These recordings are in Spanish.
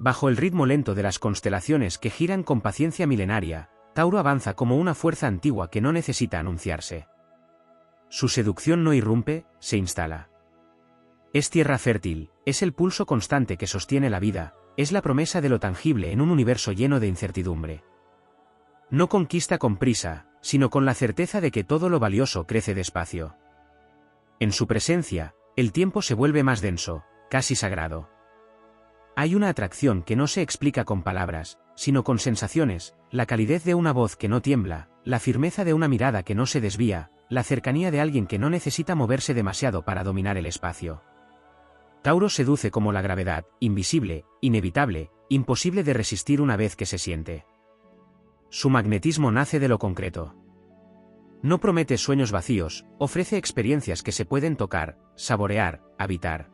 Bajo el ritmo lento de las constelaciones que giran con paciencia milenaria, Tauro avanza como una fuerza antigua que no necesita anunciarse. Su seducción no irrumpe, se instala. Es tierra fértil, es el pulso constante que sostiene la vida, es la promesa de lo tangible en un universo lleno de incertidumbre. No conquista con prisa, sino con la certeza de que todo lo valioso crece despacio. En su presencia, el tiempo se vuelve más denso, casi sagrado. Hay una atracción que no se explica con palabras, sino con sensaciones, la calidez de una voz que no tiembla, la firmeza de una mirada que no se desvía, la cercanía de alguien que no necesita moverse demasiado para dominar el espacio. Tauro seduce como la gravedad, invisible, inevitable, imposible de resistir una vez que se siente. Su magnetismo nace de lo concreto. No promete sueños vacíos, ofrece experiencias que se pueden tocar, saborear, habitar.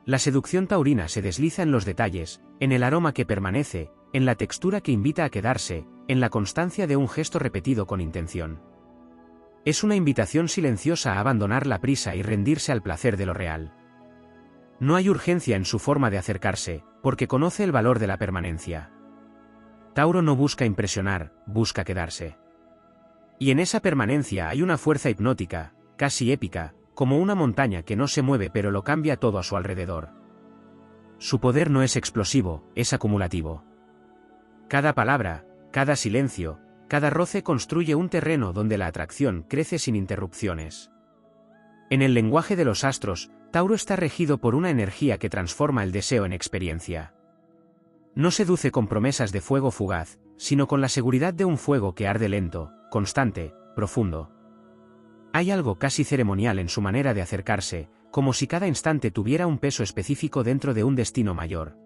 La seducción taurina se desliza en los detalles, en el aroma que permanece, en la textura que invita a quedarse, en la constancia de un gesto repetido con intención. Es una invitación silenciosa a abandonar la prisa y rendirse al placer de lo real. No hay urgencia en su forma de acercarse, porque conoce el valor de la permanencia. Tauro no busca impresionar, busca quedarse. Y en esa permanencia hay una fuerza hipnótica, casi épica, como una montaña que no se mueve pero lo cambia todo a su alrededor. Su poder no es explosivo, es acumulativo. Cada palabra, cada silencio, cada roce construye un terreno donde la atracción crece sin interrupciones. En el lenguaje de los astros, Tauro está regido por una energía que transforma el deseo en experiencia. No seduce con promesas de fuego fugaz, sino con la seguridad de un fuego que arde lento, constante, profundo. Hay algo casi ceremonial en su manera de acercarse, como si cada instante tuviera un peso específico dentro de un destino mayor.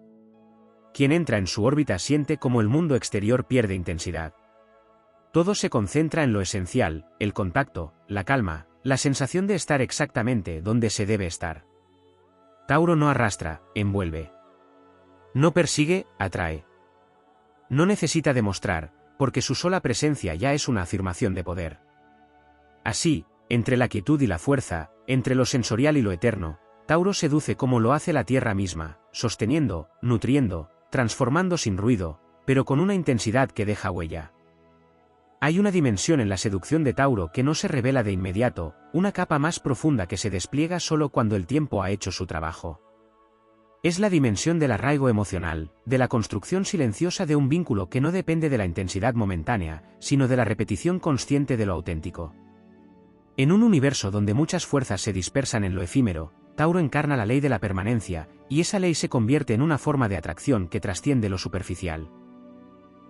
Quien entra en su órbita siente como el mundo exterior pierde intensidad. Todo se concentra en lo esencial, el contacto, la calma, la sensación de estar exactamente donde se debe estar. Tauro no arrastra, envuelve. No persigue, atrae. No necesita demostrar, porque su sola presencia ya es una afirmación de poder. Así, entre la quietud y la fuerza, entre lo sensorial y lo eterno, Tauro seduce como lo hace la tierra misma, sosteniendo, nutriendo, transformando sin ruido, pero con una intensidad que deja huella. Hay una dimensión en la seducción de Tauro que no se revela de inmediato, una capa más profunda que se despliega solo cuando el tiempo ha hecho su trabajo. Es la dimensión del arraigo emocional, de la construcción silenciosa de un vínculo que no depende de la intensidad momentánea, sino de la repetición consciente de lo auténtico. En un universo donde muchas fuerzas se dispersan en lo efímero, Tauro encarna la ley de la permanencia, y esa ley se convierte en una forma de atracción que trasciende lo superficial.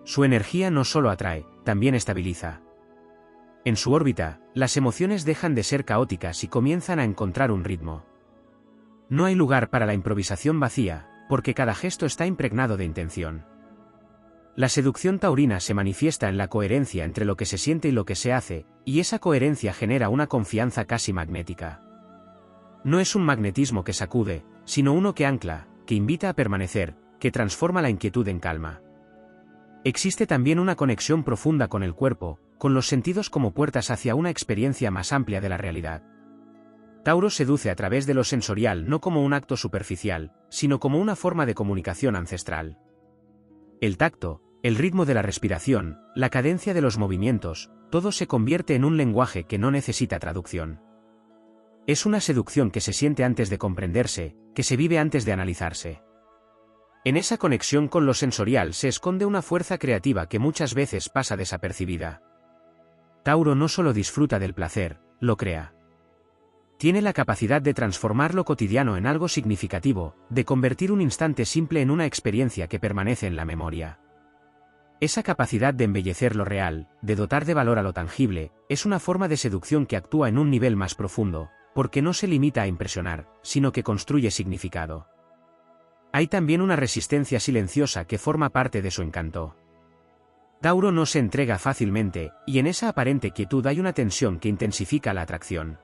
Su energía no solo atrae, también estabiliza. En su órbita, las emociones dejan de ser caóticas y comienzan a encontrar un ritmo. No hay lugar para la improvisación vacía, porque cada gesto está impregnado de intención. La seducción taurina se manifiesta en la coherencia entre lo que se siente y lo que se hace, y esa coherencia genera una confianza casi magnética. No es un magnetismo que sacude, sino uno que ancla, que invita a permanecer, que transforma la inquietud en calma. Existe también una conexión profunda con el cuerpo, con los sentidos como puertas hacia una experiencia más amplia de la realidad. Tauro seduce a través de lo sensorial no como un acto superficial, sino como una forma de comunicación ancestral. El tacto, el ritmo de la respiración, la cadencia de los movimientos, todo se convierte en un lenguaje que no necesita traducción. Es una seducción que se siente antes de comprenderse, que se vive antes de analizarse. En esa conexión con lo sensorial se esconde una fuerza creativa que muchas veces pasa desapercibida. Tauro no solo disfruta del placer, lo crea. Tiene la capacidad de transformar lo cotidiano en algo significativo, de convertir un instante simple en una experiencia que permanece en la memoria. Esa capacidad de embellecer lo real, de dotar de valor a lo tangible, es una forma de seducción que actúa en un nivel más profundo, porque no se limita a impresionar, sino que construye significado. Hay también una resistencia silenciosa que forma parte de su encanto. Tauro no se entrega fácilmente, y en esa aparente quietud hay una tensión que intensifica la atracción.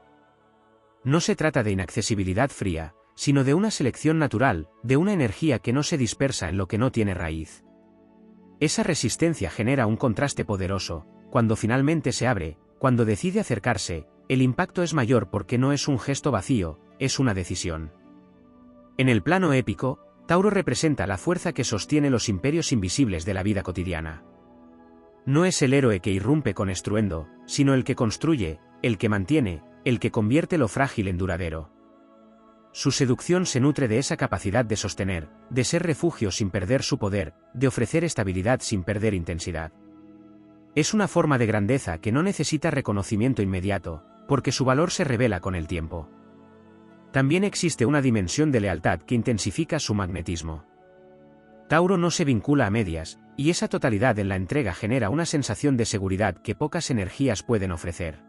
No se trata de inaccesibilidad fría, sino de una selección natural, de una energía que no se dispersa en lo que no tiene raíz. Esa resistencia genera un contraste poderoso, cuando finalmente se abre, cuando decide acercarse, el impacto es mayor porque no es un gesto vacío, es una decisión. En el plano épico, Tauro representa la fuerza que sostiene los imperios invisibles de la vida cotidiana. No es el héroe que irrumpe con estruendo, sino el que construye, el que mantiene, el que convierte lo frágil en duradero. Su seducción se nutre de esa capacidad de sostener, de ser refugio sin perder su poder, de ofrecer estabilidad sin perder intensidad. Es una forma de grandeza que no necesita reconocimiento inmediato, porque su valor se revela con el tiempo. También existe una dimensión de lealtad que intensifica su magnetismo. Tauro no se vincula a medias, y esa totalidad en la entrega genera una sensación de seguridad que pocas energías pueden ofrecer.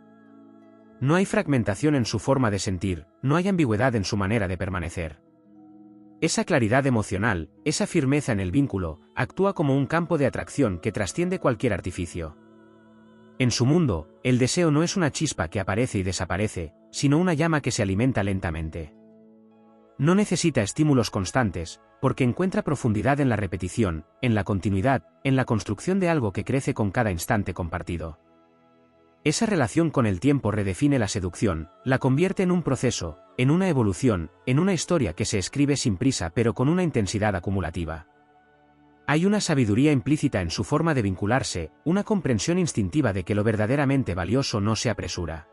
No hay fragmentación en su forma de sentir, no hay ambigüedad en su manera de permanecer. Esa claridad emocional, esa firmeza en el vínculo, actúa como un campo de atracción que trasciende cualquier artificio. En su mundo, el deseo no es una chispa que aparece y desaparece, sino una llama que se alimenta lentamente. No necesita estímulos constantes, porque encuentra profundidad en la repetición, en la continuidad, en la construcción de algo que crece con cada instante compartido. Esa relación con el tiempo redefine la seducción, la convierte en un proceso, en una evolución, en una historia que se escribe sin prisa pero con una intensidad acumulativa. Hay una sabiduría implícita en su forma de vincularse, una comprensión instintiva de que lo verdaderamente valioso no se apresura.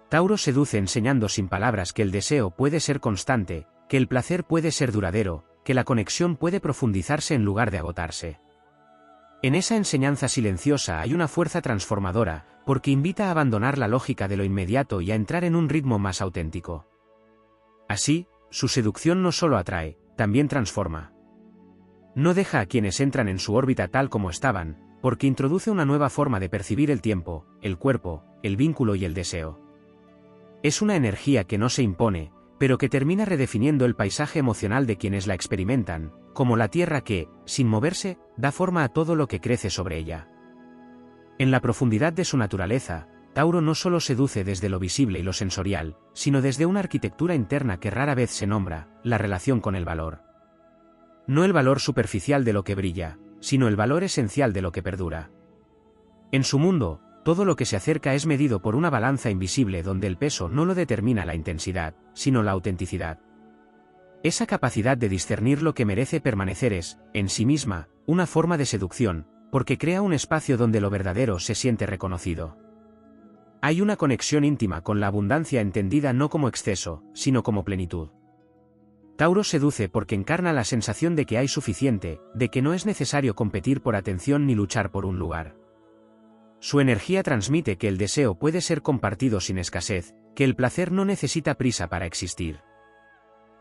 Tauro seduce enseñando sin palabras que el deseo puede ser constante, que el placer puede ser duradero, que la conexión puede profundizarse en lugar de agotarse. En esa enseñanza silenciosa hay una fuerza transformadora, porque invita a abandonar la lógica de lo inmediato y a entrar en un ritmo más auténtico. Así, su seducción no solo atrae, también transforma. No deja a quienes entran en su órbita tal como estaban, porque introduce una nueva forma de percibir el tiempo, el cuerpo, el vínculo y el deseo. Es una energía que no se impone, pero que termina redefiniendo el paisaje emocional de quienes la experimentan, como la tierra que, sin moverse, da forma a todo lo que crece sobre ella. En la profundidad de su naturaleza, Tauro no solo seduce desde lo visible y lo sensorial, sino desde una arquitectura interna que rara vez se nombra, la relación con el valor. No el valor superficial de lo que brilla, sino el valor esencial de lo que perdura. En su mundo, todo lo que se acerca es medido por una balanza invisible donde el peso no lo determina la intensidad, sino la autenticidad. Esa capacidad de discernir lo que merece permanecer es, en sí misma, una forma de seducción, porque crea un espacio donde lo verdadero se siente reconocido. Hay una conexión íntima con la abundancia entendida no como exceso, sino como plenitud. Tauro seduce porque encarna la sensación de que hay suficiente, de que no es necesario competir por atención ni luchar por un lugar. Su energía transmite que el deseo puede ser compartido sin escasez, que el placer no necesita prisa para existir.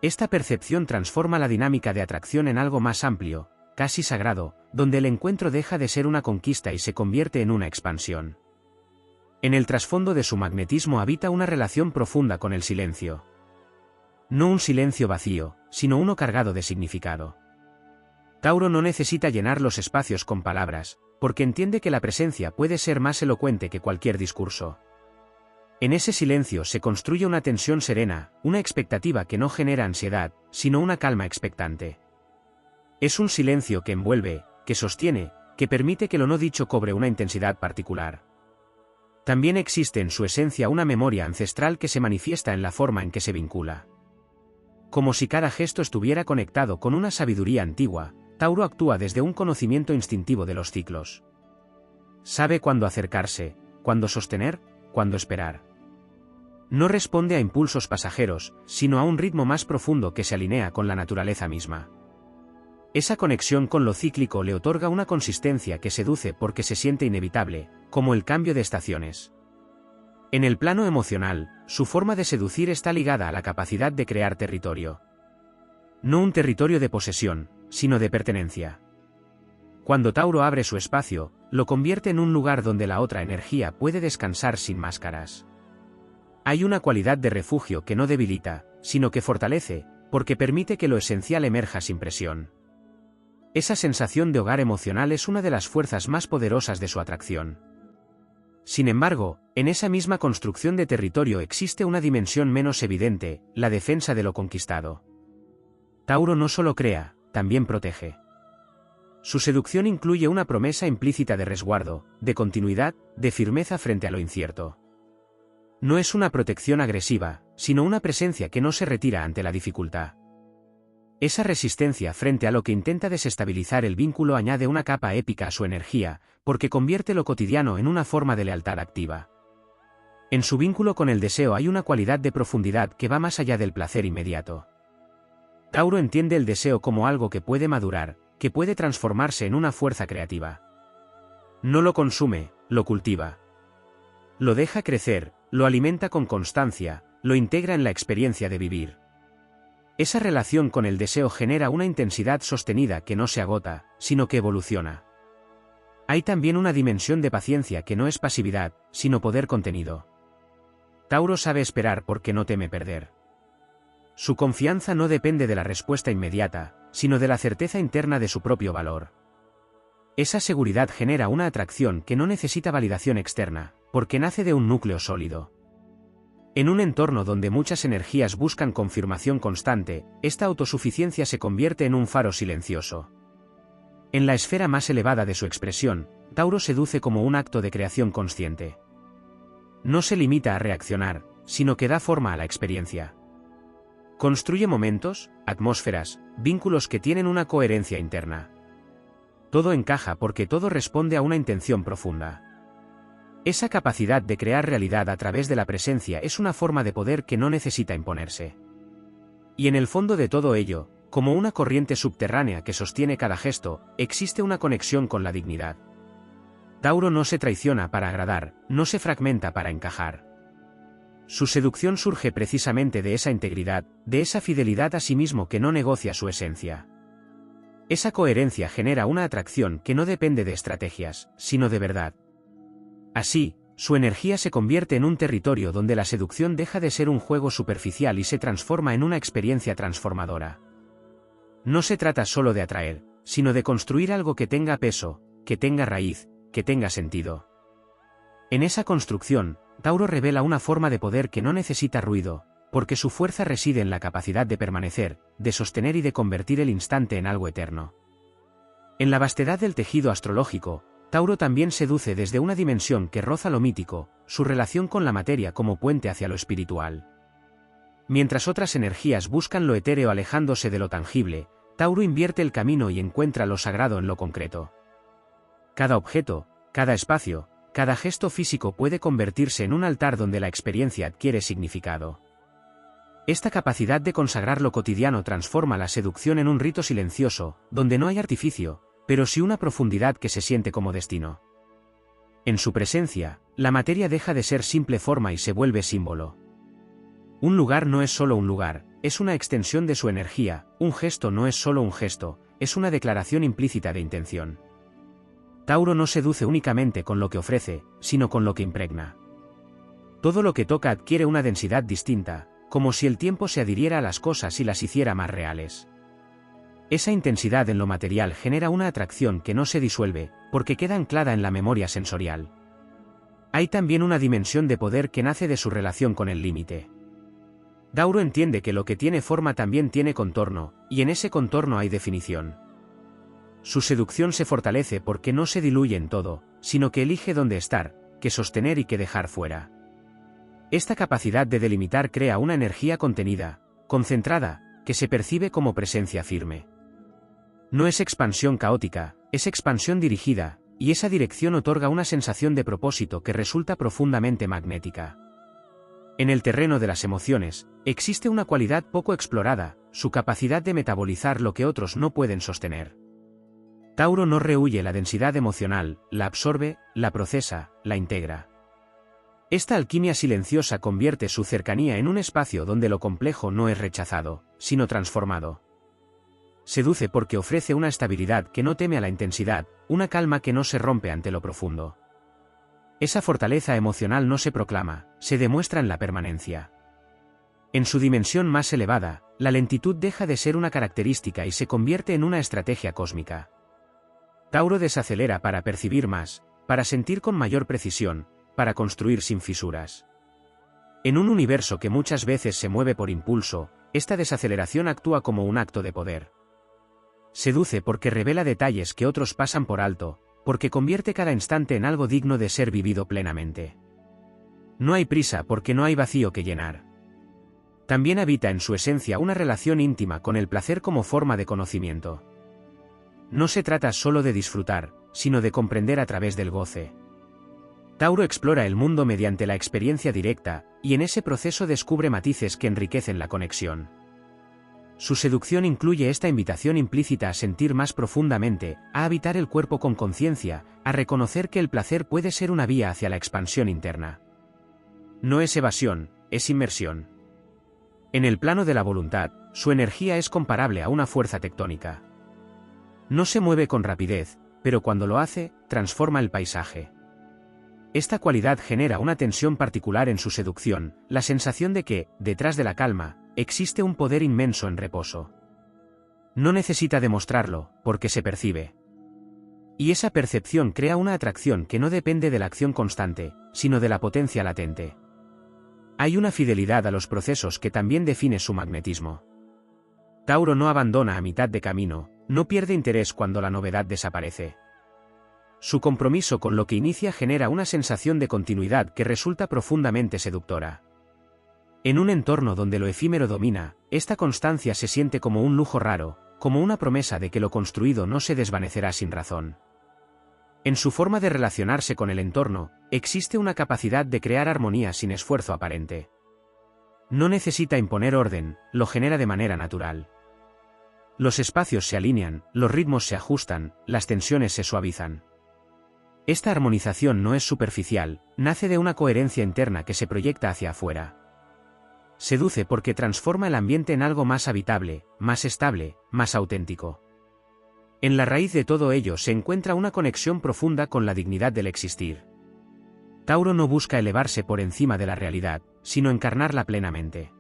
Esta percepción transforma la dinámica de atracción en algo más amplio, casi sagrado, donde el encuentro deja de ser una conquista y se convierte en una expansión. En el trasfondo de su magnetismo habita una relación profunda con el silencio. No un silencio vacío, sino uno cargado de significado. Tauro no necesita llenar los espacios con palabras, porque entiende que la presencia puede ser más elocuente que cualquier discurso. En ese silencio se construye una tensión serena, una expectativa que no genera ansiedad, sino una calma expectante. Es un silencio que envuelve, que sostiene, que permite que lo no dicho cobre una intensidad particular. También existe en su esencia una memoria ancestral que se manifiesta en la forma en que se vincula. Como si cada gesto estuviera conectado con una sabiduría antigua, Tauro actúa desde un conocimiento instintivo de los ciclos. Sabe cuándo acercarse, cuándo sostener, cuándo esperar. No responde a impulsos pasajeros, sino a un ritmo más profundo que se alinea con la naturaleza misma. Esa conexión con lo cíclico le otorga una consistencia que seduce porque se siente inevitable, como el cambio de estaciones. En el plano emocional, su forma de seducir está ligada a la capacidad de crear territorio. No un territorio de posesión, sino de pertenencia. Cuando Tauro abre su espacio, lo convierte en un lugar donde la otra energía puede descansar sin máscaras. Hay una cualidad de refugio que no debilita, sino que fortalece, porque permite que lo esencial emerja sin presión. Esa sensación de hogar emocional es una de las fuerzas más poderosas de su atracción. Sin embargo, en esa misma construcción de territorio existe una dimensión menos evidente, la defensa de lo conquistado. Tauro no solo crea, también protege. Su seducción incluye una promesa implícita de resguardo, de continuidad, de firmeza frente a lo incierto. No es una protección agresiva, sino una presencia que no se retira ante la dificultad. Esa resistencia frente a lo que intenta desestabilizar el vínculo añade una capa épica a su energía, porque convierte lo cotidiano en una forma de lealtad activa. En su vínculo con el deseo hay una cualidad de profundidad que va más allá del placer inmediato. Tauro entiende el deseo como algo que puede madurar, que puede transformarse en una fuerza creativa. No lo consume, lo cultiva. Lo deja crecer, lo alimenta con constancia, lo integra en la experiencia de vivir. Esa relación con el deseo genera una intensidad sostenida que no se agota, sino que evoluciona. Hay también una dimensión de paciencia que no es pasividad, sino poder contenido. Tauro sabe esperar porque no teme perder. Su confianza no depende de la respuesta inmediata, sino de la certeza interna de su propio valor. Esa seguridad genera una atracción que no necesita validación externa, porque nace de un núcleo sólido. En un entorno donde muchas energías buscan confirmación constante, esta autosuficiencia se convierte en un faro silencioso. En la esfera más elevada de su expresión, Tauro seduce como un acto de creación consciente. No se limita a reaccionar, sino que da forma a la experiencia. Construye momentos, atmósferas, vínculos que tienen una coherencia interna. Todo encaja porque todo responde a una intención profunda. Esa capacidad de crear realidad a través de la presencia es una forma de poder que no necesita imponerse. Y en el fondo de todo ello, como una corriente subterránea que sostiene cada gesto, existe una conexión con la dignidad. Tauro no se traiciona para agradar, no se fragmenta para encajar. Su seducción surge precisamente de esa integridad, de esa fidelidad a sí mismo que no negocia su esencia. Esa coherencia genera una atracción que no depende de estrategias, sino de verdad. Así, su energía se convierte en un territorio donde la seducción deja de ser un juego superficial y se transforma en una experiencia transformadora. No se trata solo de atraer, sino de construir algo que tenga peso, que tenga raíz, que tenga sentido. En esa construcción, Tauro revela una forma de poder que no necesita ruido, porque su fuerza reside en la capacidad de permanecer, de sostener y de convertir el instante en algo eterno. En la vastedad del tejido astrológico, Tauro también seduce desde una dimensión que roza lo mítico, su relación con la materia como puente hacia lo espiritual. Mientras otras energías buscan lo etéreo alejándose de lo tangible, Tauro invierte el camino y encuentra lo sagrado en lo concreto. Cada objeto, cada espacio, cada gesto físico puede convertirse en un altar donde la experiencia adquiere significado. Esta capacidad de consagrar lo cotidiano transforma la seducción en un rito silencioso, donde no hay artificio, pero sí una profundidad que se siente como destino. En su presencia, la materia deja de ser simple forma y se vuelve símbolo. Un lugar no es solo un lugar, es una extensión de su energía, un gesto no es solo un gesto, es una declaración implícita de intención. Tauro no seduce únicamente con lo que ofrece, sino con lo que impregna. Todo lo que toca adquiere una densidad distinta, como si el tiempo se adhiriera a las cosas y las hiciera más reales. Esa intensidad en lo material genera una atracción que no se disuelve, porque queda anclada en la memoria sensorial. Hay también una dimensión de poder que nace de su relación con el límite. Tauro entiende que lo que tiene forma también tiene contorno, y en ese contorno hay definición. Su seducción se fortalece porque no se diluye en todo, sino que elige dónde estar, qué sostener y qué dejar fuera. Esta capacidad de delimitar crea una energía contenida, concentrada, que se percibe como presencia firme. No es expansión caótica, es expansión dirigida, y esa dirección otorga una sensación de propósito que resulta profundamente magnética. En el terreno de las emociones, existe una cualidad poco explorada, su capacidad de metabolizar lo que otros no pueden sostener. Tauro no rehúye la densidad emocional, la absorbe, la procesa, la integra. Esta alquimia silenciosa convierte su cercanía en un espacio donde lo complejo no es rechazado, sino transformado. Seduce porque ofrece una estabilidad que no teme a la intensidad, una calma que no se rompe ante lo profundo. Esa fortaleza emocional no se proclama, se demuestra en la permanencia. En su dimensión más elevada, la lentitud deja de ser una característica y se convierte en una estrategia cósmica. Tauro desacelera para percibir más, para sentir con mayor precisión, para construir sin fisuras. En un universo que muchas veces se mueve por impulso, esta desaceleración actúa como un acto de poder. Seduce porque revela detalles que otros pasan por alto, porque convierte cada instante en algo digno de ser vivido plenamente. No hay prisa porque no hay vacío que llenar. También habita en su esencia una relación íntima con el placer como forma de conocimiento. No se trata solo de disfrutar, sino de comprender a través del goce. Tauro explora el mundo mediante la experiencia directa, y en ese proceso descubre matices que enriquecen la conexión. Su seducción incluye esta invitación implícita a sentir más profundamente, a habitar el cuerpo con conciencia, a reconocer que el placer puede ser una vía hacia la expansión interna. No es evasión, es inmersión. En el plano de la voluntad, su energía es comparable a una fuerza tectónica. No se mueve con rapidez, pero cuando lo hace, transforma el paisaje. Esta cualidad genera una tensión particular en su seducción, la sensación de que, detrás de la calma, existe un poder inmenso en reposo. No necesita demostrarlo, porque se percibe. Y esa percepción crea una atracción que no depende de la acción constante, sino de la potencia latente. Hay una fidelidad a los procesos que también define su magnetismo. Tauro no abandona a mitad de camino, no pierde interés cuando la novedad desaparece. Su compromiso con lo que inicia genera una sensación de continuidad que resulta profundamente seductora. En un entorno donde lo efímero domina, esta constancia se siente como un lujo raro, como una promesa de que lo construido no se desvanecerá sin razón. En su forma de relacionarse con el entorno, existe una capacidad de crear armonía sin esfuerzo aparente. No necesita imponer orden, lo genera de manera natural. Los espacios se alinean, los ritmos se ajustan, las tensiones se suavizan. Esta armonización no es superficial, nace de una coherencia interna que se proyecta hacia afuera. Seduce porque transforma el ambiente en algo más habitable, más estable, más auténtico. En la raíz de todo ello se encuentra una conexión profunda con la dignidad del existir. Tauro no busca elevarse por encima de la realidad, sino encarnarla plenamente.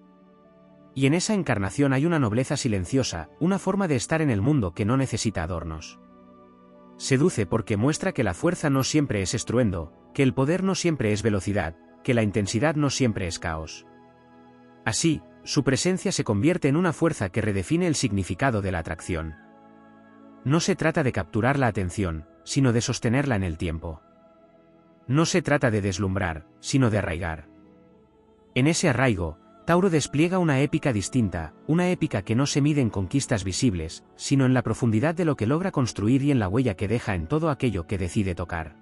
Y en esa encarnación hay una nobleza silenciosa, una forma de estar en el mundo que no necesita adornos. Seduce porque muestra que la fuerza no siempre es estruendo, que el poder no siempre es velocidad, que la intensidad no siempre es caos. Así, su presencia se convierte en una fuerza que redefine el significado de la atracción. No se trata de capturar la atención, sino de sostenerla en el tiempo. No se trata de deslumbrar, sino de arraigar. En ese arraigo, Tauro despliega una épica distinta, una épica que no se mide en conquistas visibles, sino en la profundidad de lo que logra construir y en la huella que deja en todo aquello que decide tocar.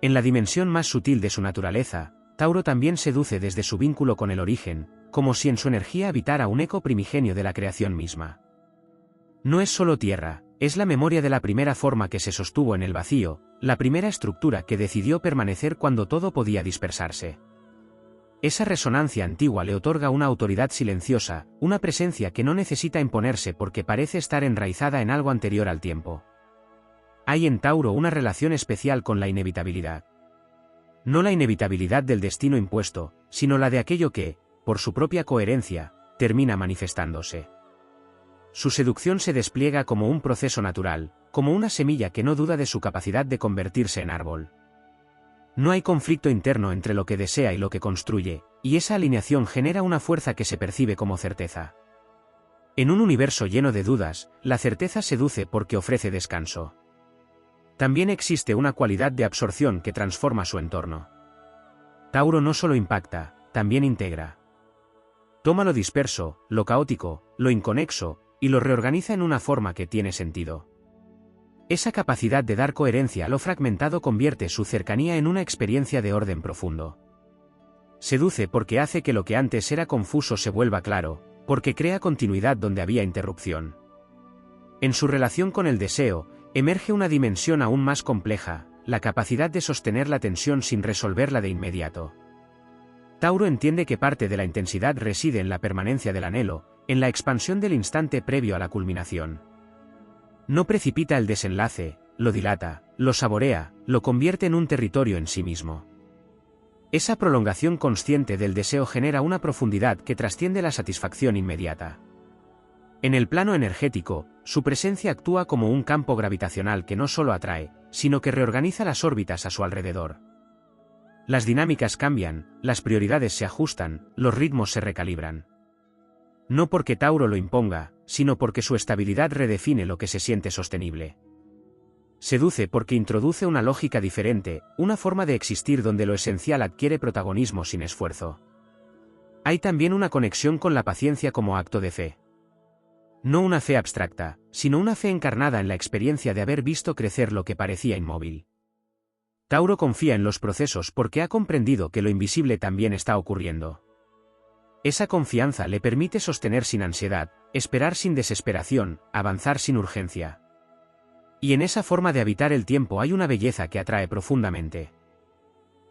En la dimensión más sutil de su naturaleza, Tauro también seduce desde su vínculo con el origen, como si en su energía habitara un eco primigenio de la creación misma. No es solo tierra, es la memoria de la primera forma que se sostuvo en el vacío, la primera estructura que decidió permanecer cuando todo podía dispersarse. Esa resonancia antigua le otorga una autoridad silenciosa, una presencia que no necesita imponerse porque parece estar enraizada en algo anterior al tiempo. Hay en Tauro una relación especial con la inevitabilidad. No la inevitabilidad del destino impuesto, sino la de aquello que, por su propia coherencia, termina manifestándose. Su seducción se despliega como un proceso natural, como una semilla que no duda de su capacidad de convertirse en árbol. No hay conflicto interno entre lo que desea y lo que construye, y esa alineación genera una fuerza que se percibe como certeza. En un universo lleno de dudas, la certeza seduce porque ofrece descanso. También existe una cualidad de absorción que transforma su entorno. Tauro no solo impacta, también integra. Toma lo disperso, lo caótico, lo inconexo, y lo reorganiza en una forma que tiene sentido. Esa capacidad de dar coherencia a lo fragmentado convierte su cercanía en una experiencia de orden profundo. Seduce porque hace que lo que antes era confuso se vuelva claro, porque crea continuidad donde había interrupción. En su relación con el deseo, emerge una dimensión aún más compleja, la capacidad de sostener la tensión sin resolverla de inmediato. Tauro entiende que parte de la intensidad reside en la permanencia del anhelo, en la expansión del instante previo a la culminación. No precipita el desenlace, lo dilata, lo saborea, lo convierte en un territorio en sí mismo. Esa prolongación consciente del deseo genera una profundidad que trasciende la satisfacción inmediata. En el plano energético, su presencia actúa como un campo gravitacional que no solo atrae, sino que reorganiza las órbitas a su alrededor. Las dinámicas cambian, las prioridades se ajustan, los ritmos se recalibran. No porque Tauro lo imponga, sino porque su estabilidad redefine lo que se siente sostenible. Seduce porque introduce una lógica diferente, una forma de existir donde lo esencial adquiere protagonismo sin esfuerzo. Hay también una conexión con la paciencia como acto de fe. No una fe abstracta, sino una fe encarnada en la experiencia de haber visto crecer lo que parecía inmóvil. Tauro confía en los procesos porque ha comprendido que lo invisible también está ocurriendo. Esa confianza le permite sostener sin ansiedad, esperar sin desesperación, avanzar sin urgencia. Y en esa forma de habitar el tiempo hay una belleza que atrae profundamente.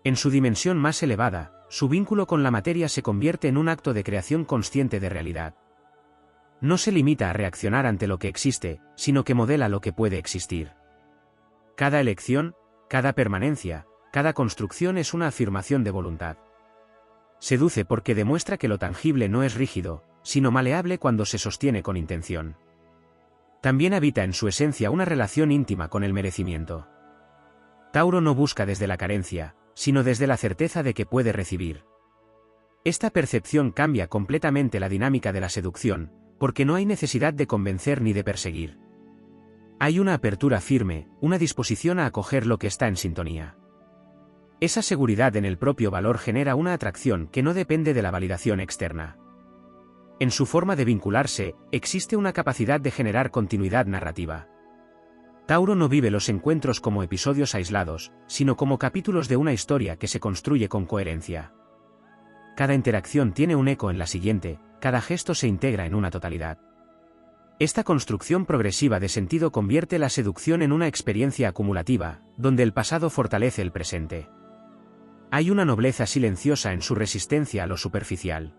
En su dimensión más elevada, su vínculo con la materia se convierte en un acto de creación consciente de realidad. No se limita a reaccionar ante lo que existe, sino que modela lo que puede existir. Cada elección, cada permanencia, cada construcción es una afirmación de voluntad. Seduce porque demuestra que lo tangible no es rígido, sino maleable cuando se sostiene con intención. También habita en su esencia una relación íntima con el merecimiento. Tauro no busca desde la carencia, sino desde la certeza de que puede recibir. Esta percepción cambia completamente la dinámica de la seducción, porque no hay necesidad de convencer ni de perseguir. Hay una apertura firme, una disposición a acoger lo que está en sintonía. Esa seguridad en el propio valor genera una atracción que no depende de la validación externa. En su forma de vincularse, existe una capacidad de generar continuidad narrativa. Tauro no vive los encuentros como episodios aislados, sino como capítulos de una historia que se construye con coherencia. Cada interacción tiene un eco en la siguiente, cada gesto se integra en una totalidad. Esta construcción progresiva de sentido convierte la seducción en una experiencia acumulativa, donde el pasado fortalece el presente. Hay una nobleza silenciosa en su resistencia a lo superficial.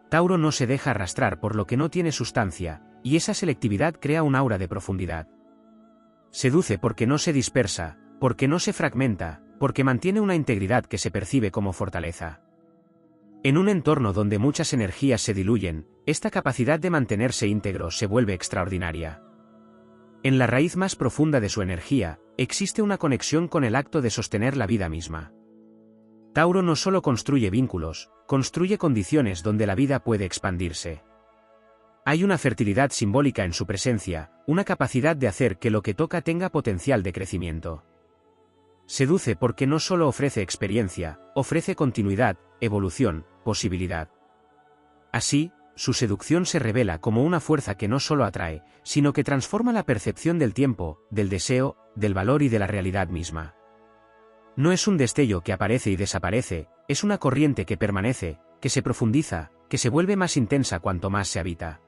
Tauro no se deja arrastrar por lo que no tiene sustancia, y esa selectividad crea un aura de profundidad. Seduce porque no se dispersa, porque no se fragmenta, porque mantiene una integridad que se percibe como fortaleza. En un entorno donde muchas energías se diluyen, esta capacidad de mantenerse íntegro se vuelve extraordinaria. En la raíz más profunda de su energía, existe una conexión con el acto de sostener la vida misma. Tauro no solo construye vínculos, construye condiciones donde la vida puede expandirse. Hay una fertilidad simbólica en su presencia, una capacidad de hacer que lo que toca tenga potencial de crecimiento. Seduce porque no solo ofrece experiencia, ofrece continuidad, evolución, posibilidad. Así, su seducción se revela como una fuerza que no solo atrae, sino que transforma la percepción del tiempo, del deseo, del valor y de la realidad misma. No es un destello que aparece y desaparece, es una corriente que permanece, que se profundiza, que se vuelve más intensa cuanto más se habita.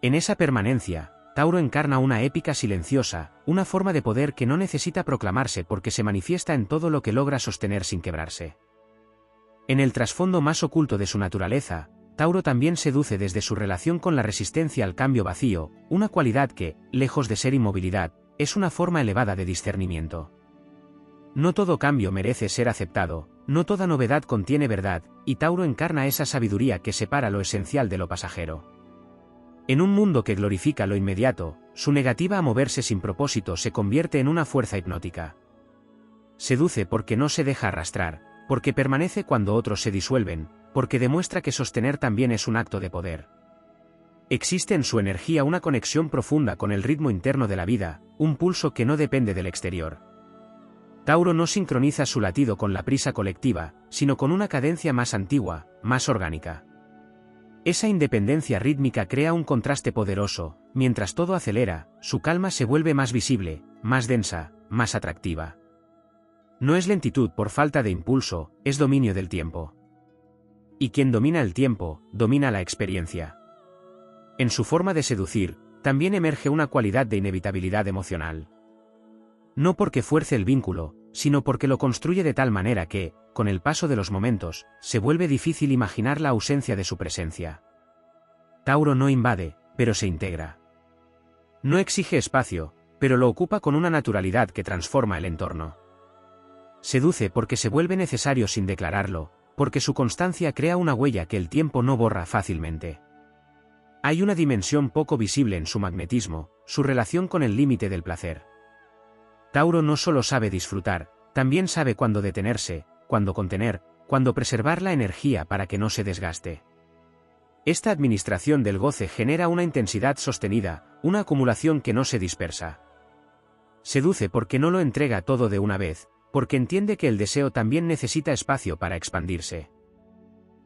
En esa permanencia, Tauro encarna una épica silenciosa, una forma de poder que no necesita proclamarse porque se manifiesta en todo lo que logra sostener sin quebrarse. En el trasfondo más oculto de su naturaleza, Tauro también seduce desde su relación con la resistencia al cambio vacío, una cualidad que, lejos de ser inmovilidad, es una forma elevada de discernimiento. No todo cambio merece ser aceptado, no toda novedad contiene verdad, y Tauro encarna esa sabiduría que separa lo esencial de lo pasajero. En un mundo que glorifica lo inmediato, su negativa a moverse sin propósito se convierte en una fuerza hipnótica. Seduce porque no se deja arrastrar, porque permanece cuando otros se disuelven, porque demuestra que sostener también es un acto de poder. Existe en su energía una conexión profunda con el ritmo interno de la vida, un pulso que no depende del exterior. Tauro no sincroniza su latido con la prisa colectiva, sino con una cadencia más antigua, más orgánica. Esa independencia rítmica crea un contraste poderoso, mientras todo acelera, su calma se vuelve más visible, más densa, más atractiva. No es lentitud por falta de impulso, es dominio del tiempo. Y quien domina el tiempo, domina la experiencia. En su forma de seducir, también emerge una cualidad de inevitabilidad emocional. No porque fuerce el vínculo, sino porque lo construye de tal manera que, con el paso de los momentos, se vuelve difícil imaginar la ausencia de su presencia. Tauro no invade, pero se integra. No exige espacio, pero lo ocupa con una naturalidad que transforma el entorno. Seduce porque se vuelve necesario sin declararlo, porque su constancia crea una huella que el tiempo no borra fácilmente. Hay una dimensión poco visible en su magnetismo, su relación con el límite del placer. Tauro no solo sabe disfrutar, también sabe cuándo detenerse, cuándo contener, cuándo preservar la energía para que no se desgaste. Esta administración del goce genera una intensidad sostenida, una acumulación que no se dispersa. Seduce porque no lo entrega todo de una vez, porque entiende que el deseo también necesita espacio para expandirse.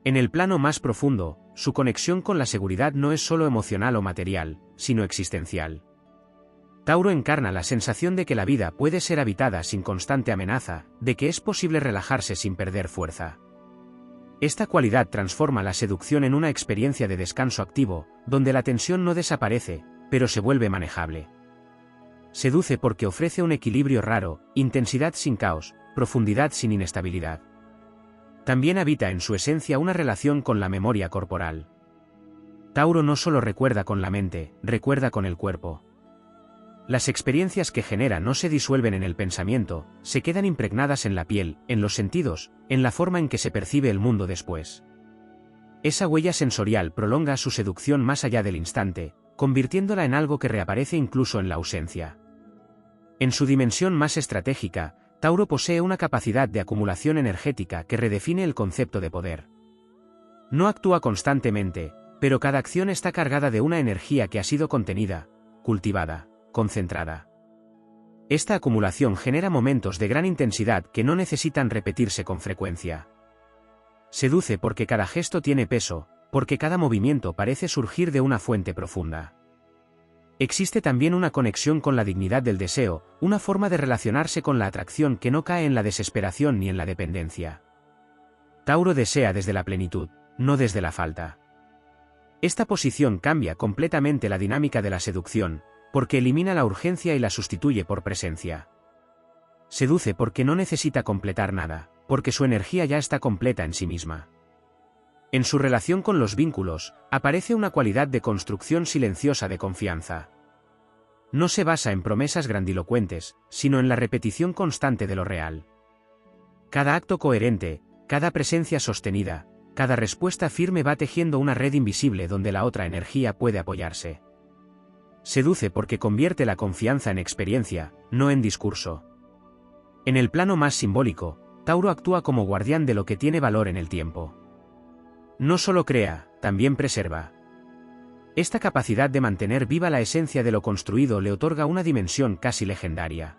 En el plano más profundo, su conexión con la seguridad no es solo emocional o material, sino existencial. Tauro encarna la sensación de que la vida puede ser habitada sin constante amenaza, de que es posible relajarse sin perder fuerza. Esta cualidad transforma la seducción en una experiencia de descanso activo, donde la tensión no desaparece, pero se vuelve manejable. Seduce porque ofrece un equilibrio raro, intensidad sin caos, profundidad sin inestabilidad. También habita en su esencia una relación con la memoria corporal. Tauro no solo recuerda con la mente, recuerda con el cuerpo. Las experiencias que genera no se disuelven en el pensamiento, se quedan impregnadas en la piel, en los sentidos, en la forma en que se percibe el mundo después. Esa huella sensorial prolonga su seducción más allá del instante, convirtiéndola en algo que reaparece incluso en la ausencia. En su dimensión más estratégica, Tauro posee una capacidad de acumulación energética que redefine el concepto de poder. No actúa constantemente, pero cada acción está cargada de una energía que ha sido contenida, cultivada, concentrada. Esta acumulación genera momentos de gran intensidad que no necesitan repetirse con frecuencia. Seduce porque cada gesto tiene peso, porque cada movimiento parece surgir de una fuente profunda. Existe también una conexión con la dignidad del deseo, una forma de relacionarse con la atracción que no cae en la desesperación ni en la dependencia. Tauro desea desde la plenitud, no desde la falta. Esta posición cambia completamente la dinámica de la seducción, porque elimina la urgencia y la sustituye por presencia. Seduce porque no necesita completar nada, porque su energía ya está completa en sí misma. En su relación con los vínculos, aparece una cualidad de construcción silenciosa de confianza. No se basa en promesas grandilocuentes, sino en la repetición constante de lo real. Cada acto coherente, cada presencia sostenida, cada respuesta firme va tejiendo una red invisible donde la otra energía puede apoyarse. Seduce porque convierte la confianza en experiencia, no en discurso. En el plano más simbólico, Tauro actúa como guardián de lo que tiene valor en el tiempo. No solo crea, también preserva. Esta capacidad de mantener viva la esencia de lo construido le otorga una dimensión casi legendaria.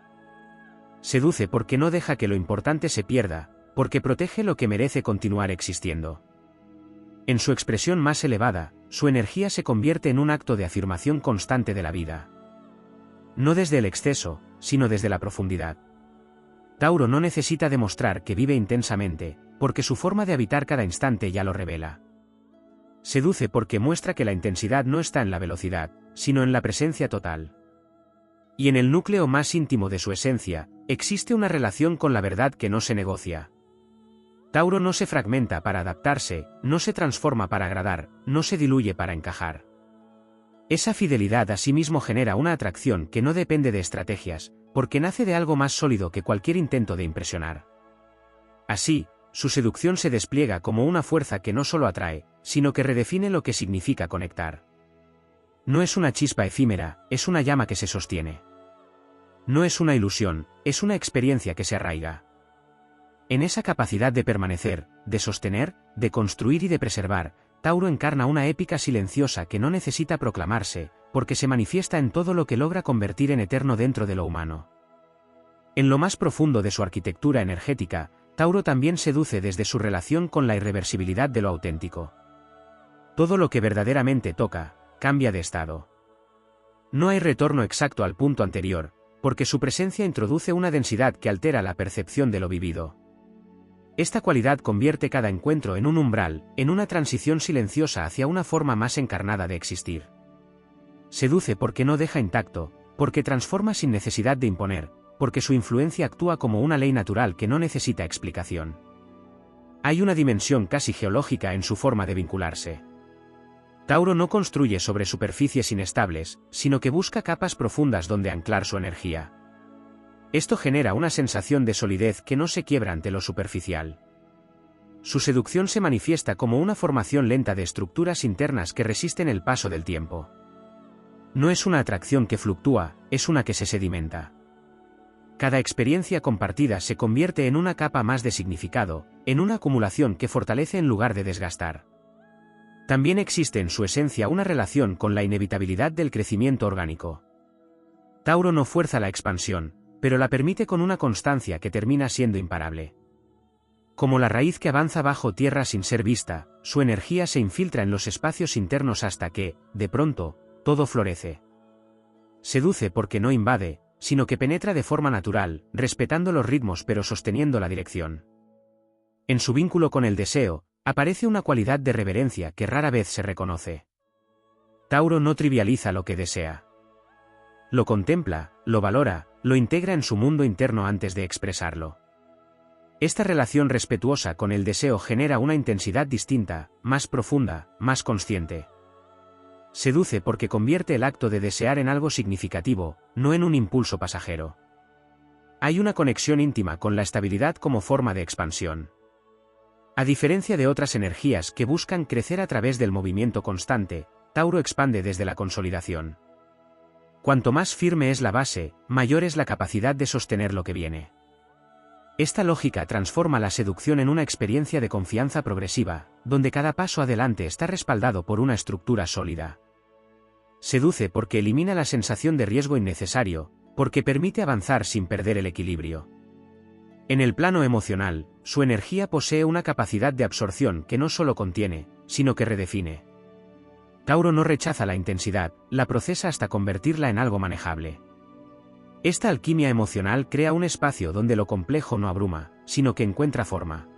Seduce porque no deja que lo importante se pierda, porque protege lo que merece continuar existiendo. En su expresión más elevada, su energía se convierte en un acto de afirmación constante de la vida. No desde el exceso, sino desde la profundidad. Tauro no necesita demostrar que vive intensamente, porque su forma de habitar cada instante ya lo revela. Seduce porque muestra que la intensidad no está en la velocidad, sino en la presencia total. Y en el núcleo más íntimo de su esencia, existe una relación con la verdad que no se negocia. Tauro no se fragmenta para adaptarse, no se transforma para agradar, no se diluye para encajar. Esa fidelidad a sí mismo genera una atracción que no depende de estrategias, porque nace de algo más sólido que cualquier intento de impresionar. Así, su seducción se despliega como una fuerza que no solo atrae, sino que redefine lo que significa conectar. No es una chispa efímera, es una llama que se sostiene. No es una ilusión, es una experiencia que se arraiga. En esa capacidad de permanecer, de sostener, de construir y de preservar, Tauro encarna una épica silenciosa que no necesita proclamarse, porque se manifiesta en todo lo que logra convertir en eterno dentro de lo humano. En lo más profundo de su arquitectura energética, Tauro también seduce desde su relación con la irreversibilidad de lo auténtico. Todo lo que verdaderamente toca, cambia de estado. No hay retorno exacto al punto anterior, porque su presencia introduce una densidad que altera la percepción de lo vivido. Esta cualidad convierte cada encuentro en un umbral, en una transición silenciosa hacia una forma más encarnada de existir. Seduce porque no deja intacto, porque transforma sin necesidad de imponer, porque su influencia actúa como una ley natural que no necesita explicación. Hay una dimensión casi geológica en su forma de vincularse. Tauro no construye sobre superficies inestables, sino que busca capas profundas donde anclar su energía. Esto genera una sensación de solidez que no se quiebra ante lo superficial. Su seducción se manifiesta como una formación lenta de estructuras internas que resisten el paso del tiempo. No es una atracción que fluctúa, es una que se sedimenta. Cada experiencia compartida se convierte en una capa más de significado, en una acumulación que fortalece en lugar de desgastar. También existe en su esencia una relación con la inevitabilidad del crecimiento orgánico. Tauro no fuerza la expansión, pero la permite con una constancia que termina siendo imparable. Como la raíz que avanza bajo tierra sin ser vista, su energía se infiltra en los espacios internos hasta que, de pronto, todo florece. Seduce porque no invade, sino que penetra de forma natural, respetando los ritmos pero sosteniendo la dirección. En su vínculo con el deseo, aparece una cualidad de reverencia que rara vez se reconoce. Tauro no trivializa lo que desea. Lo contempla, lo valora, lo integra en su mundo interno antes de expresarlo. Esta relación respetuosa con el deseo genera una intensidad distinta, más profunda, más consciente. Seduce porque convierte el acto de desear en algo significativo, no en un impulso pasajero. Hay una conexión íntima con la estabilidad como forma de expansión. A diferencia de otras energías que buscan crecer a través del movimiento constante, Tauro expande desde la consolidación. Cuanto más firme es la base, mayor es la capacidad de sostener lo que viene. Esta lógica transforma la seducción en una experiencia de confianza progresiva, donde cada paso adelante está respaldado por una estructura sólida. Seduce porque elimina la sensación de riesgo innecesario, porque permite avanzar sin perder el equilibrio. En el plano emocional, su energía posee una capacidad de absorción que no solo contiene, sino que redefine. Tauro no rechaza la intensidad, la procesa hasta convertirla en algo manejable. Esta alquimia emocional crea un espacio donde lo complejo no abruma, sino que encuentra forma.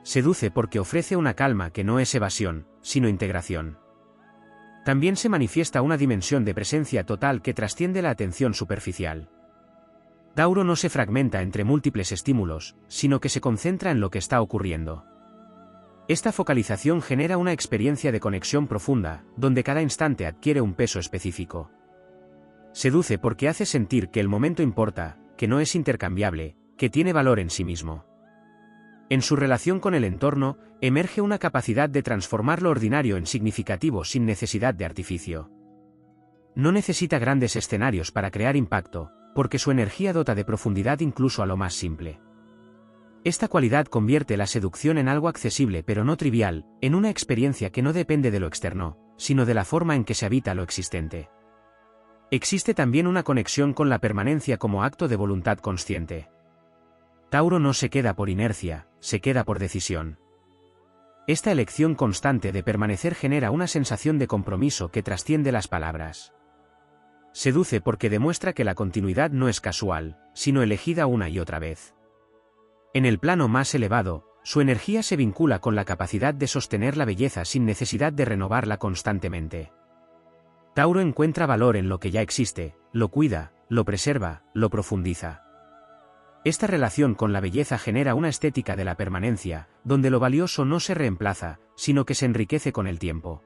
Seduce porque ofrece una calma que no es evasión, sino integración. También se manifiesta una dimensión de presencia total que trasciende la atención superficial. Tauro no se fragmenta entre múltiples estímulos, sino que se concentra en lo que está ocurriendo. Esta focalización genera una experiencia de conexión profunda, donde cada instante adquiere un peso específico. Seduce porque hace sentir que el momento importa, que no es intercambiable, que tiene valor en sí mismo. En su relación con el entorno, emerge una capacidad de transformar lo ordinario en significativo sin necesidad de artificio. No necesita grandes escenarios para crear impacto, porque su energía dota de profundidad incluso a lo más simple. Esta cualidad convierte la seducción en algo accesible pero no trivial, en una experiencia que no depende de lo externo, sino de la forma en que se habita lo existente. Existe también una conexión con la permanencia como acto de voluntad consciente. Tauro no se queda por inercia, se queda por decisión. Esta elección constante de permanecer genera una sensación de compromiso que trasciende las palabras. Seduce porque demuestra que la continuidad no es casual, sino elegida una y otra vez. En el plano más elevado, su energía se vincula con la capacidad de sostener la belleza sin necesidad de renovarla constantemente. Tauro encuentra valor en lo que ya existe, lo cuida, lo preserva, lo profundiza. Esta relación con la belleza genera una estética de la permanencia, donde lo valioso no se reemplaza, sino que se enriquece con el tiempo.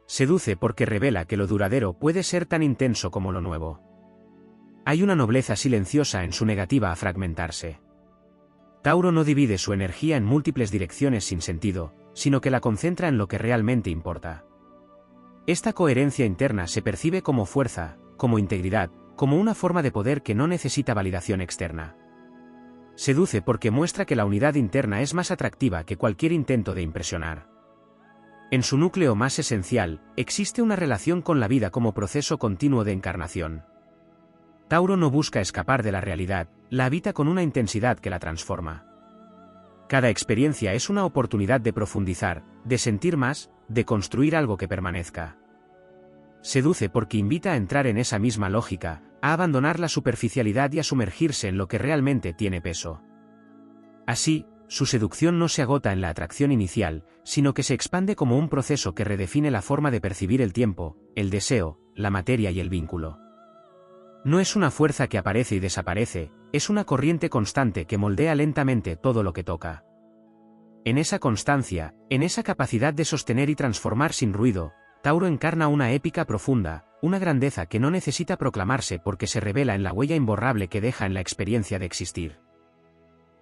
Seduce porque revela que lo duradero puede ser tan intenso como lo nuevo. Hay una nobleza silenciosa en su negativa a fragmentarse. Tauro no divide su energía en múltiples direcciones sin sentido, sino que la concentra en lo que realmente importa. Esta coherencia interna se percibe como fuerza, como integridad, como una forma de poder que no necesita validación externa. Seduce porque muestra que la unidad interna es más atractiva que cualquier intento de impresionar. En su núcleo más esencial, existe una relación con la vida como proceso continuo de encarnación. Tauro no busca escapar de la realidad, la habita con una intensidad que la transforma. Cada experiencia es una oportunidad de profundizar, de sentir más, de construir algo que permanezca. Seduce porque invita a entrar en esa misma lógica, a abandonar la superficialidad y a sumergirse en lo que realmente tiene peso. Así, su seducción no se agota en la atracción inicial, sino que se expande como un proceso que redefine la forma de percibir el tiempo, el deseo, la materia y el vínculo. No es una fuerza que aparece y desaparece, es una corriente constante que moldea lentamente todo lo que toca. En esa constancia, en esa capacidad de sostener y transformar sin ruido, Tauro encarna una épica profunda, una grandeza que no necesita proclamarse porque se revela en la huella imborrable que deja en la experiencia de existir.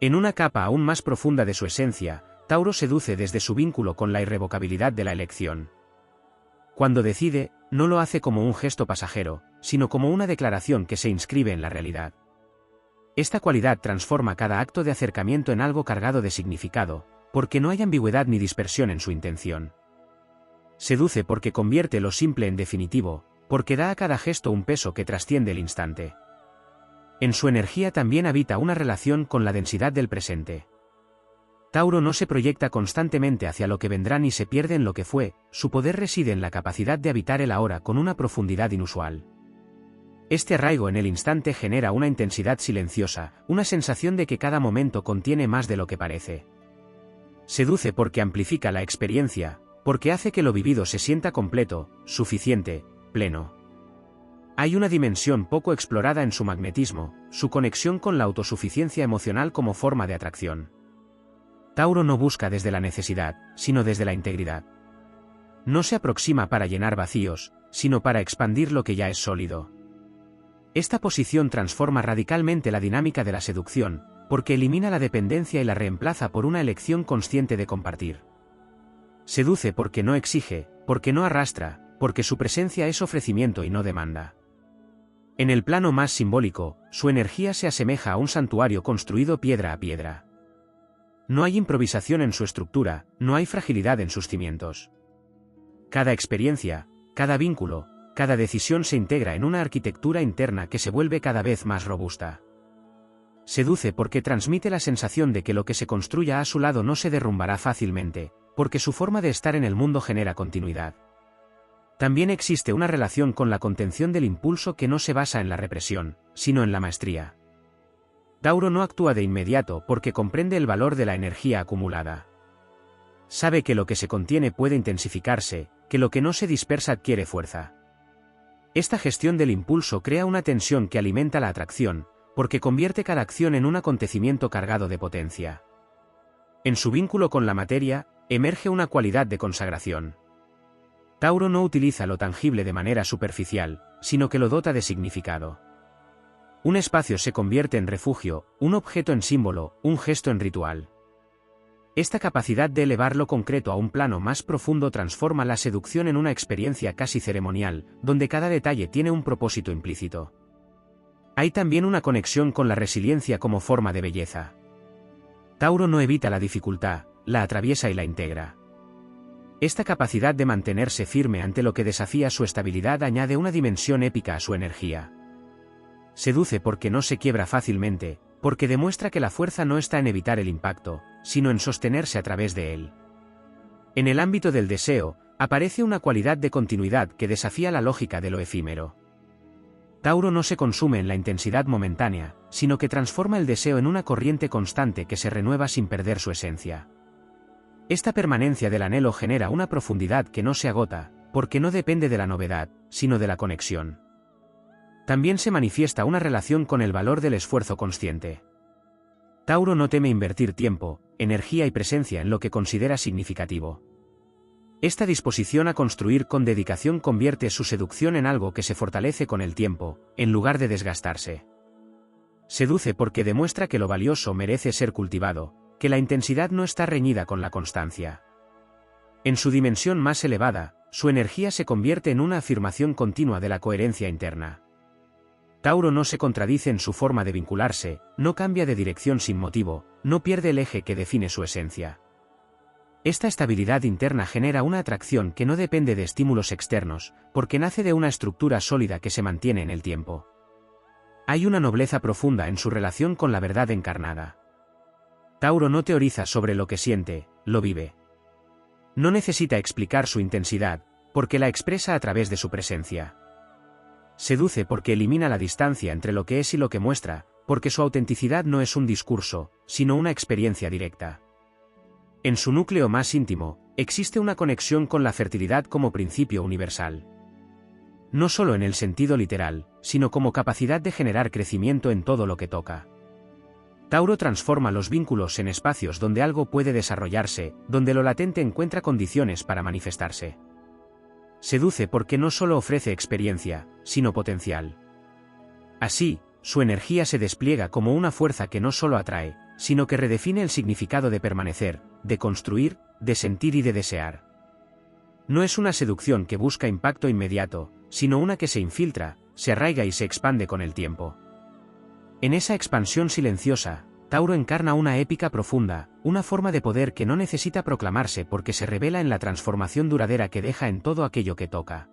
En una capa aún más profunda de su esencia, Tauro seduce desde su vínculo con la irrevocabilidad de la elección. Cuando decide, no lo hace como un gesto pasajero, sino como una declaración que se inscribe en la realidad. Esta cualidad transforma cada acto de acercamiento en algo cargado de significado, porque no hay ambigüedad ni dispersión en su intención. Seduce porque convierte lo simple en definitivo, porque da a cada gesto un peso que trasciende el instante. En su energía también habita una relación con la densidad del presente. Tauro no se proyecta constantemente hacia lo que vendrá ni se pierde en lo que fue, su poder reside en la capacidad de habitar el ahora con una profundidad inusual. Este arraigo en el instante genera una intensidad silenciosa, una sensación de que cada momento contiene más de lo que parece. Seduce porque amplifica la experiencia, porque hace que lo vivido se sienta completo, suficiente, pleno. Hay una dimensión poco explorada en su magnetismo, su conexión con la autosuficiencia emocional como forma de atracción. Tauro no busca desde la necesidad, sino desde la integridad. No se aproxima para llenar vacíos, sino para expandir lo que ya es sólido. Esta posición transforma radicalmente la dinámica de la seducción, porque elimina la dependencia y la reemplaza por una elección consciente de compartir. Seduce porque no exige, porque no arrastra, porque su presencia es ofrecimiento y no demanda. En el plano más simbólico, su energía se asemeja a un santuario construido piedra a piedra. No hay improvisación en su estructura, no hay fragilidad en sus cimientos. Cada experiencia, cada vínculo, cada decisión se integra en una arquitectura interna que se vuelve cada vez más robusta. Seduce porque transmite la sensación de que lo que se construya a su lado no se derrumbará fácilmente, porque su forma de estar en el mundo genera continuidad. También existe una relación con la contención del impulso que no se basa en la represión, sino en la maestría. Tauro no actúa de inmediato porque comprende el valor de la energía acumulada. Sabe que lo que se contiene puede intensificarse, que lo que no se dispersa adquiere fuerza. Esta gestión del impulso crea una tensión que alimenta la atracción, porque convierte cada acción en un acontecimiento cargado de potencia. En su vínculo con la materia, emerge una cualidad de consagración. Tauro no utiliza lo tangible de manera superficial, sino que lo dota de significado. Un espacio se convierte en refugio, un objeto en símbolo, un gesto en ritual. Esta capacidad de elevar lo concreto a un plano más profundo transforma la seducción en una experiencia casi ceremonial, donde cada detalle tiene un propósito implícito. Hay también una conexión con la resiliencia como forma de belleza. Tauro no evita la dificultad, la atraviesa y la integra. Esta capacidad de mantenerse firme ante lo que desafía su estabilidad añade una dimensión épica a su energía. Seduce porque no se quiebra fácilmente, porque demuestra que la fuerza no está en evitar el impacto, sino en sostenerse a través de él. En el ámbito del deseo, aparece una cualidad de continuidad que desafía la lógica de lo efímero. Tauro no se consume en la intensidad momentánea, sino que transforma el deseo en una corriente constante que se renueva sin perder su esencia. Esta permanencia del anhelo genera una profundidad que no se agota, porque no depende de la novedad, sino de la conexión. También se manifiesta una relación con el valor del esfuerzo consciente. Tauro no teme invertir tiempo, energía y presencia en lo que considera significativo. Esta disposición a construir con dedicación convierte su seducción en algo que se fortalece con el tiempo, en lugar de desgastarse. Seduce porque demuestra que lo valioso merece ser cultivado, que la intensidad no está reñida con la constancia. En su dimensión más elevada, su energía se convierte en una afirmación continua de la coherencia interna. Tauro no se contradice en su forma de vincularse, no cambia de dirección sin motivo, no pierde el eje que define su esencia. Esta estabilidad interna genera una atracción que no depende de estímulos externos, porque nace de una estructura sólida que se mantiene en el tiempo. Hay una nobleza profunda en su relación con la verdad encarnada. Tauro no teoriza sobre lo que siente, lo vive. No necesita explicar su intensidad, porque la expresa a través de su presencia. Seduce porque elimina la distancia entre lo que es y lo que muestra, porque su autenticidad no es un discurso, sino una experiencia directa. En su núcleo más íntimo, existe una conexión con la fertilidad como principio universal. No solo en el sentido literal, sino como capacidad de generar crecimiento en todo lo que toca. Tauro transforma los vínculos en espacios donde algo puede desarrollarse, donde lo latente encuentra condiciones para manifestarse. Seduce porque no solo ofrece experiencia, sino potencial. Así, su energía se despliega como una fuerza que no solo atrae, sino que redefine el significado de permanecer, de construir, de sentir y de desear. No es una seducción que busca impacto inmediato, sino una que se infiltra, se arraiga y se expande con el tiempo. En esa expansión silenciosa, Tauro encarna una épica profunda, una forma de poder que no necesita proclamarse porque se revela en la transformación duradera que deja en todo aquello que toca.